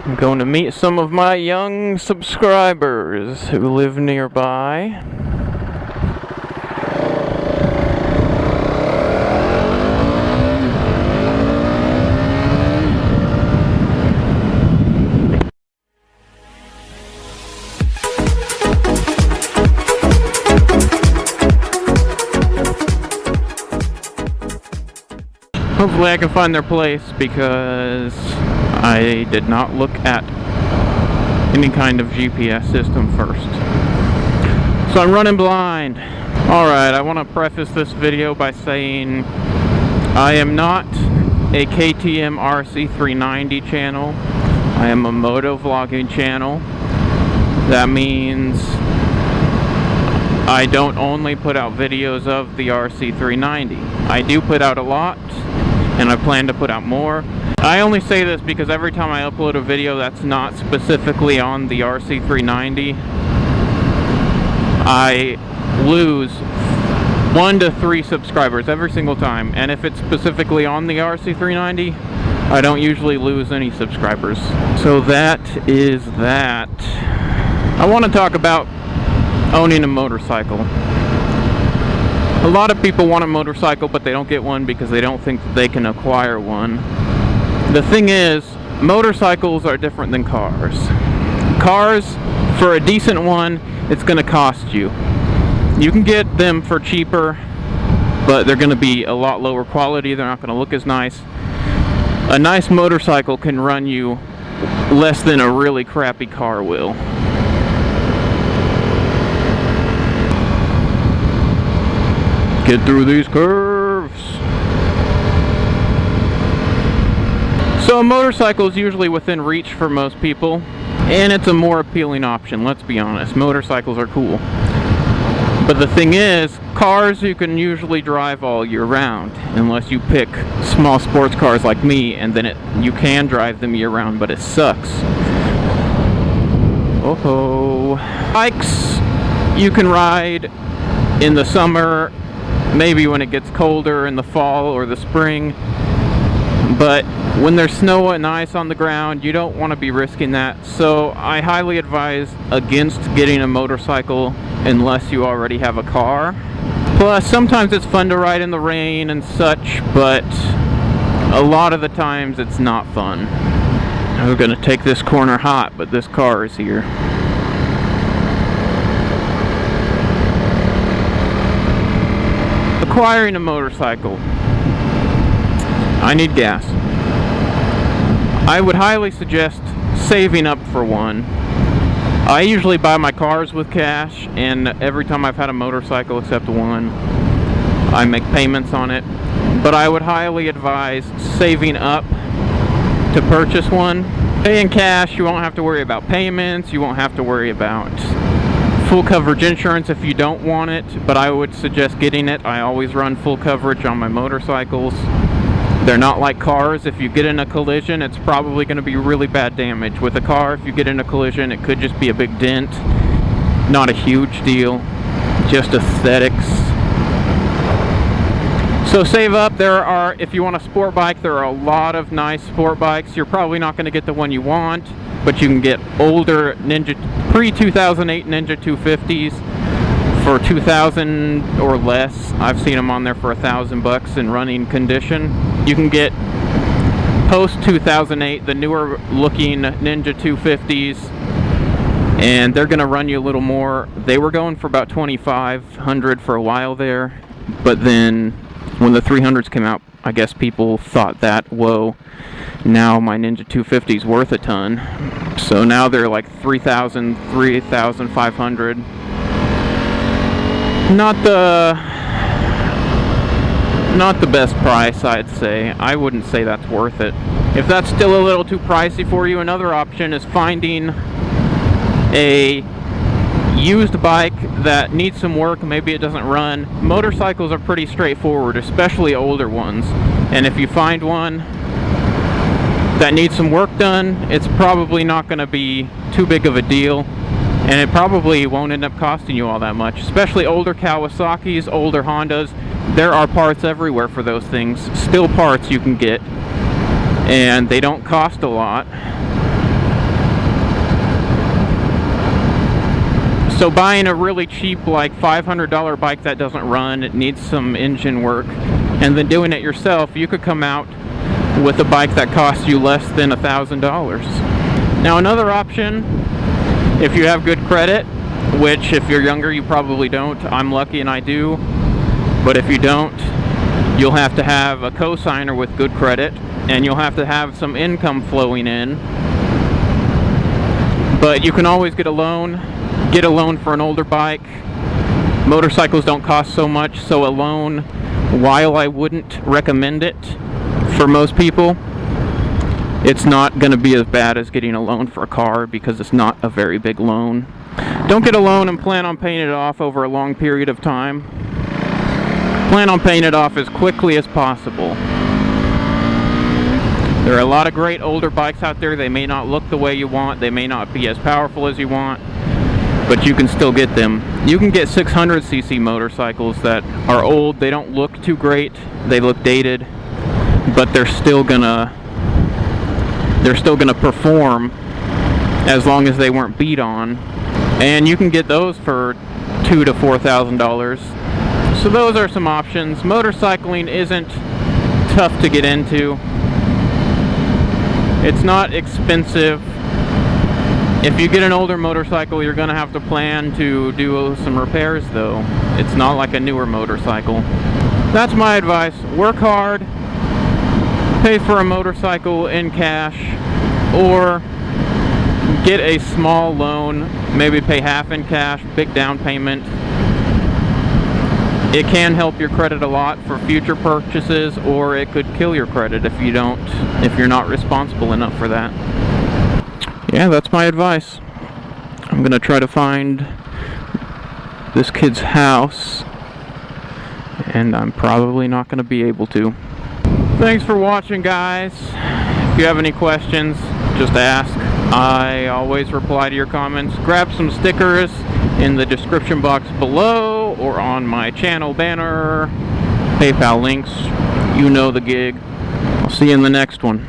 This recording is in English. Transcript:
I'm going to meet some of my young subscribers who live nearby. Hopefully I can find their place because I did not look at any kind of GPS system first. So I'm running blind. Alright, I want to preface this video by saying I am not a KTM RC390 channel. I am a moto vlogging channel. That means I don't only put out videos of the RC390. I do put out a lot, and I plan to put out more. I only say this because every time I upload a video that's not specifically on the RC390, I lose 1 to 3 subscribers every single time. And if it's specifically on the RC390, I don't usually lose any subscribers. So that is that. I want to talk about owning a motorcycle. A lot of people want a motorcycle, but they don't get one because they don't think that they can acquire one. The thing is, motorcycles are different than cars. Cars, for a decent one, it's going to cost you. You can get them for cheaper, but they're going to be a lot lower quality. They're not going to look as nice. A nice motorcycle can run you less than a really crappy car will. Get through these curves. So a motorcycle is usually within reach for most people, and it's a more appealing option, let's be honest. Motorcycles are cool. But the thing is, cars you can usually drive all year round, unless you pick small sports cars like me, and then you can drive them year round, but it sucks. Oh-ho. Bikes you can ride in the summer, maybe when it gets colder in the fall or the spring, but when there's snow and ice on the ground, you don't want to be risking that. So I highly advise against getting a motorcycle unless you already have a car. Plus, sometimes it's fun to ride in the rain and such, but a lot of the times it's not fun. We're gonna take this corner hot, but this car is here. Acquiring a motorcycle. I need gas. I would highly suggest saving up for one. I usually buy my cars with cash, and every time I've had a motorcycle except one, I make payments on it. But I would highly advise saving up to purchase one. Paying cash, you won't have to worry about payments, you won't have to worry about full coverage insurance if you don't want it, but I would suggest getting it. I always run full coverage on my motorcycles. They're not like cars. If you get in a collision, it's probably going to be really bad damage. With a car, if you get in a collision, it could just be a big dent. Not a huge deal, just aesthetics. So save up. If you want a sport bike, there are a lot of nice sport bikes. You're probably not going to get the one you want, but you can get older pre-2008 Ninja 250s for $2,000 or less. I've seen them on there for $1,000 in running condition. You can get post-2008 the newer looking Ninja 250s, and they're gonna run you a little more. They were going for about $2,500 for a while there, but then when the 300s came out, I guess people thought that, whoa, now my Ninja 250 is worth a ton. So now they're like $3,000, $3,500. Not the best price, I'd say. I wouldn't say that's worth it. If that's still a little too pricey for you, another option is finding a used bike that needs some work. Maybe it doesn't run. Motorcycles are pretty straightforward, especially older ones. And if you find one that needs some work done, it's probably not going to be too big of a deal. And it probably won't end up costing you all that much. Especially older Kawasaki's, older Hondas. There are parts everywhere for those things. Still parts you can get. And they don't cost a lot. So buying a really cheap, like $500 bike that doesn't run, it needs some engine work, and then doing it yourself, you could come out with a bike that costs you less than $1,000. Now another option, if you have good credit, which if you're younger you probably don't, I'm lucky and I do, but if you don't, you'll have to have a cosigner with good credit, and you'll have to have some income flowing in. But you can always get a loan for an older bike. Motorcycles don't cost so much, so a loan, while I wouldn't recommend it for most people, it's not going to be as bad as getting a loan for a car, because it's not a very big loan. Don't get a loan and plan on paying it off over a long period of time. Plan on paying it off as quickly as possible. There are a lot of great older bikes out there. They may not look the way you want, they may not be as powerful as you want, but you can still get them. You can get 600cc motorcycles that are old, they don't look too great, they look dated, but they're still gonna perform as long as they weren't beat on. And you can get those for $2,000 to $4,000. So those are some options. Motorcycling isn't tough to get into. It's not expensive. If you get an older motorcycle, you're gonna have to plan to do some repairs though. It's not like a newer motorcycle. That's my advice. Work hard, pay for a motorcycle in cash, or get a small loan, maybe pay half in cash, big down payment. It can help your credit a lot for future purchases, or it could kill your credit if you're not responsible enough for that. Yeah, that's my advice. I'm gonna try to find this kid's house, and I'm probably not gonna be able to. Thanks for watching, guys. If you have any questions, just ask. I always reply to your comments. Grab some stickers in the description box below or on my channel banner. PayPal links. You know the gig. I'll see you in the next one.